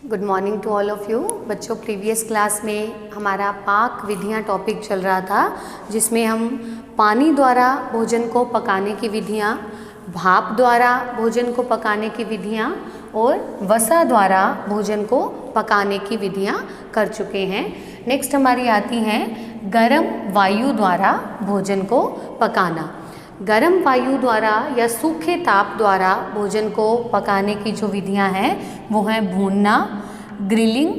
Good morning to all of you. बच्चों, previous class में हमारा पाक विधियाँ टॉपिक चल रहा था, जिसमें हम पानी द्वारा भोजन को पकाने की विधियाँ, भाप द्वारा भोजन को पकाने की विधियाँ और वसा द्वारा भोजन को पकाने की विधियाँ कर चुके हैं। नेक्स्ट हमारी आती हैं गर्म वायु द्वारा भोजन को पकाना। गर्म वायु द्वारा या सूखे ताप द्वारा भोजन को पकाने की जो विधियां हैं वो हैं भूनना, ग्रिलिंग,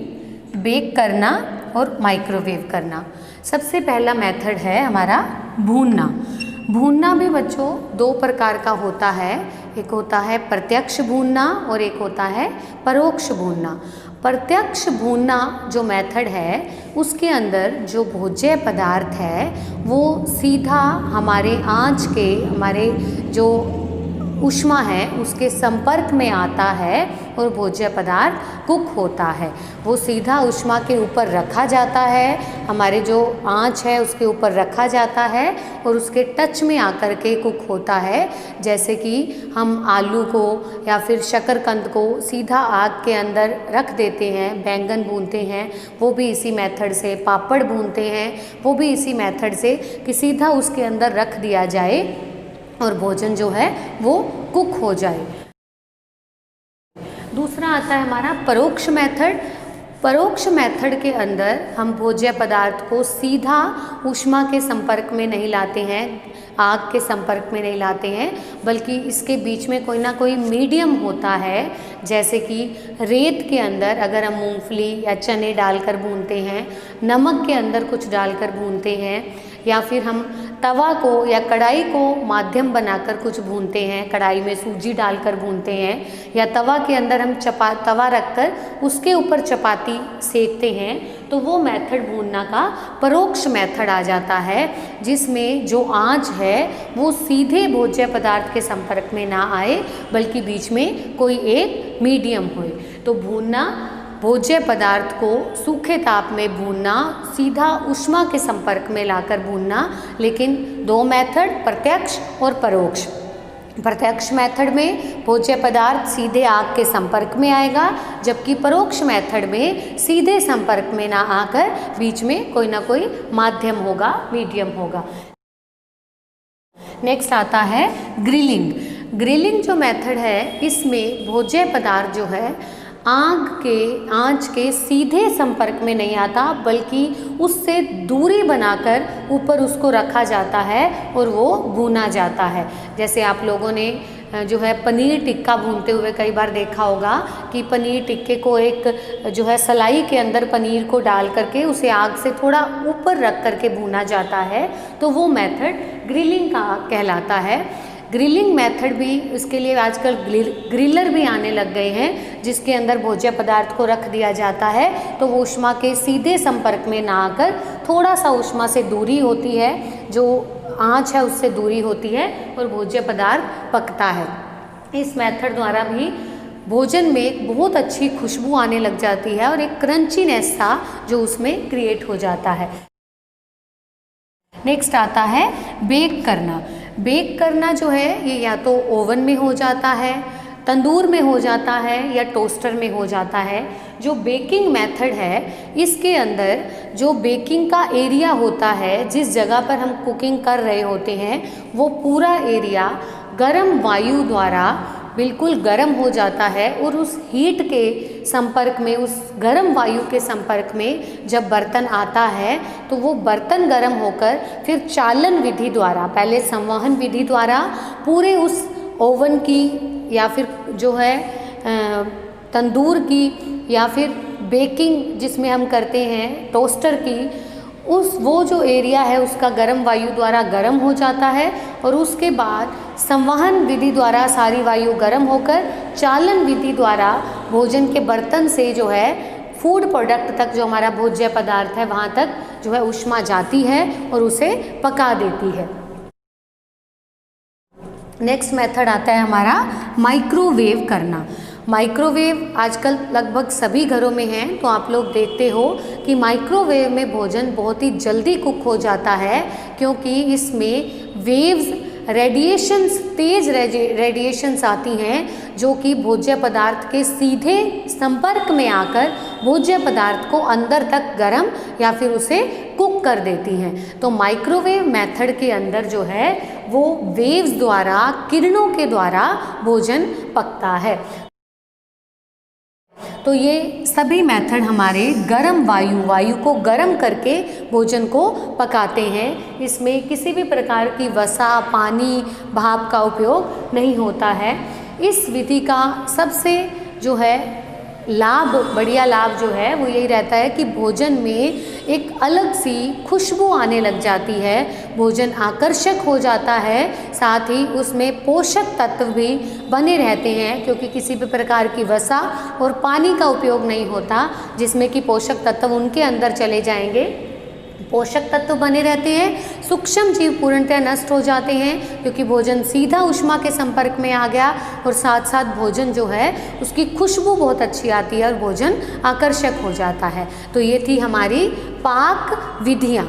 बेक करना और माइक्रोवेव करना। सबसे पहला मेथड है हमारा भूनना। भूनना भी बच्चों दो प्रकार का होता है, एक होता है प्रत्यक्ष भूनना और एक होता है परोक्ष भूनना। प्रत्यक्ष भूनना जो मेथड है उसके अंदर जो भोज्य पदार्थ है वो सीधा हमारे आंच के, हमारे जो ऊष्मा है उसके संपर्क में आता है और भोज्य पदार्थ कुक होता है। वो सीधा ऊष्मा के ऊपर रखा जाता है, हमारे जो आंच है उसके ऊपर रखा जाता है और उसके टच में आकर के कुक होता है। जैसे कि हम आलू को या फिर शकरकंद को सीधा आग के अंदर रख देते हैं, बैंगन भूनते हैं वो भी इसी मेथड से, पापड़ भूनते हैं वो भी इसी मेथड से कि सीधा उसके अंदर रख दिया जाए और भोजन जो है वो कुक हो जाए। दूसरा आता है हमारा परोक्ष मेथड। परोक्ष मेथड के अंदर हम भोज्य पदार्थ को सीधा ऊष्मा के संपर्क में नहीं लाते हैं, आग के संपर्क में नहीं लाते हैं, बल्कि इसके बीच में कोई ना कोई मीडियम होता है। जैसे कि रेत के अंदर अगर हम मूंगफली या चने डालकर भूनते हैं, नमक के अंदर कुछ डालकर भूनते हैं, या फिर हम तवा को या कढ़ाई को माध्यम बनाकर कुछ भूनते हैं, कढ़ाई में सूजी डालकर भूनते हैं, या तवा के अंदर हम तवा रखकर उसके ऊपर चपाती सेकते हैं, तो वो मेथड भूनना का परोक्ष मेथड आ जाता है, जिसमें जो आंच है वो सीधे भोज्य पदार्थ के संपर्क में ना आए बल्कि बीच में कोई एक मीडियम हो। तो भूनना, भोज्य पदार्थ को सूखे ताप में भूनना, सीधा ऊष्मा के संपर्क में लाकर भूनना। लेकिन दो मेथड, प्रत्यक्ष और परोक्ष। प्रत्यक्ष मेथड में भोज्य पदार्थ सीधे आग के संपर्क में आएगा, जबकि परोक्ष मेथड में सीधे संपर्क में ना आकर बीच में कोई ना कोई माध्यम होगा, मीडियम होगा। नेक्स्ट आता है ग्रिलिंग। ग्रिलिंग जो मेथड है इसमें भोज्य पदार्थ जो है आंच के सीधे संपर्क में नहीं आता, बल्कि उससे दूरी बनाकर ऊपर उसको रखा जाता है और वो भूना जाता है। जैसे आप लोगों ने जो है पनीर टिक्का भूनते हुए कई बार देखा होगा कि पनीर टिक्के को एक जो है सलाई के अंदर पनीर को डाल करके उसे आग से थोड़ा ऊपर रख करके भूना जाता है, तो वो मेथड ग्रिलिंग का कहलाता है। ग्रिलिंग मेथड भी, इसके लिए आजकल ग्रिलर भी आने लग गए हैं, जिसके अंदर भोज्य पदार्थ को रख दिया जाता है तो वो ऊष्मा के सीधे संपर्क में ना आकर थोड़ा सा ऊष्मा से दूरी होती है, जो आंच है उससे दूरी होती है और भोज्य पदार्थ पकता है। इस मेथड द्वारा भी भोजन में एक बहुत अच्छी खुशबू आने लग जाती है और एक क्रंचीनेस सा जो उसमें क्रिएट हो जाता है। नेक्स्ट आता है बेक करना। बेक करना जो है ये या तो ओवन में हो जाता है, तंदूर में हो जाता है या टोस्टर में हो जाता है। जो बेकिंग मेथड है इसके अंदर जो बेकिंग का एरिया होता है, जिस जगह पर हम कुकिंग कर रहे होते हैं, वो पूरा एरिया गर्म वायु द्वारा बिल्कुल गर्म हो जाता है और उस हीट के संपर्क में, उस गर्म वायु के संपर्क में जब बर्तन आता है तो वो बर्तन गर्म होकर फिर चालन विधि द्वारा, पहले संवहन विधि द्वारा पूरे उस ओवन की या फिर जो है तंदूर की या फिर बेकिंग जिसमें हम करते हैं टोस्टर की, वो जो एरिया है उसका गर्म वायु द्वारा गर्म हो जाता है और उसके बाद संवहन विधि द्वारा सारी वायु गर्म होकर चालन विधि द्वारा भोजन के बर्तन से जो है फूड प्रोडक्ट तक, जो हमारा भोज्य पदार्थ है वहाँ तक जो है ऊष्मा जाती है और उसे पका देती है। नेक्स्ट मेथड आता है हमारा माइक्रोवेव करना। माइक्रोवेव आजकल लगभग सभी घरों में है, तो आप लोग देखते हो कि माइक्रोवेव में भोजन बहुत ही जल्दी कुक हो जाता है, क्योंकि इसमें वेव्स तेज रेडिएशंस आती हैं जो कि भोज्य पदार्थ के सीधे संपर्क में आकर भोज्य पदार्थ को अंदर तक गर्म या फिर उसे कुक कर देती हैं। तो माइक्रोवेव मेथड के अंदर जो है वो वेव्स द्वारा, किरणों के द्वारा भोजन पकता है। तो ये सभी मेथड हमारे गर्म वायु को गर्म करके भोजन को पकाते हैं। इसमें किसी भी प्रकार की वसा, पानी, भाप का उपयोग नहीं होता है। इस विधि का सबसे जो है बढ़िया लाभ जो है वो यही रहता है कि भोजन में एक अलग सी खुशबू आने लग जाती है, भोजन आकर्षक हो जाता है, साथ ही उसमें पोषक तत्व भी बने रहते हैं क्योंकि किसी भी प्रकार की वसा और पानी का उपयोग नहीं होता जिसमें कि पोषक तत्व उनके अंदर चले जाएंगे, पोषक तत्व बने रहते हैं, सूक्ष्म जीव पूर्णतः नष्ट हो जाते हैं क्योंकि भोजन सीधा ऊष्मा के संपर्क में आ गया और साथ साथ भोजन जो है उसकी खुशबू बहुत अच्छी आती है और भोजन आकर्षक हो जाता है। तो ये थी हमारी पाक विधियाँ।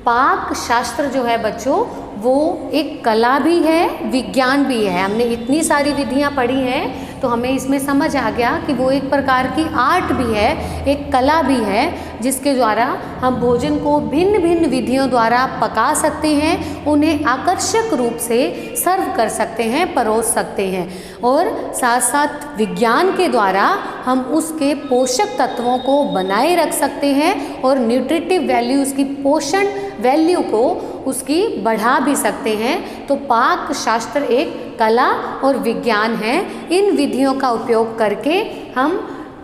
पाक शास्त्र जो है बच्चों वो एक कला भी है, विज्ञान भी है। हमने इतनी सारी विधियाँ पढ़ी हैं तो हमें इसमें समझ आ गया कि वो एक प्रकार की आर्ट भी है, एक कला भी है जिसके द्वारा हम भोजन को भिन्न भिन्न विधियों द्वारा पका सकते हैं, उन्हें आकर्षक रूप से सर्व कर सकते हैं, परोस सकते हैं और साथ साथ विज्ञान के द्वारा हम उसके पोषक तत्वों को बनाए रख सकते हैं और न्यूट्रिटिव वैल्यू, उसकी पोषण वैल्यू को उसकी बढ़ा भी सकते हैं। तो पाक शास्त्र एक कला और विज्ञान है। इन विधियों का उपयोग करके हम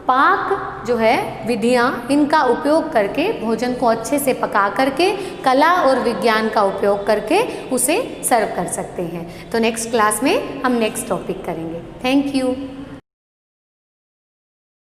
पाक जो है विधियाँ, इनका उपयोग करके भोजन को अच्छे से पका करके कला और विज्ञान का उपयोग करके उसे सर्व कर सकते हैं। तो नेक्स्ट क्लास में हम नेक्स्ट टॉपिक करेंगे। Thank you.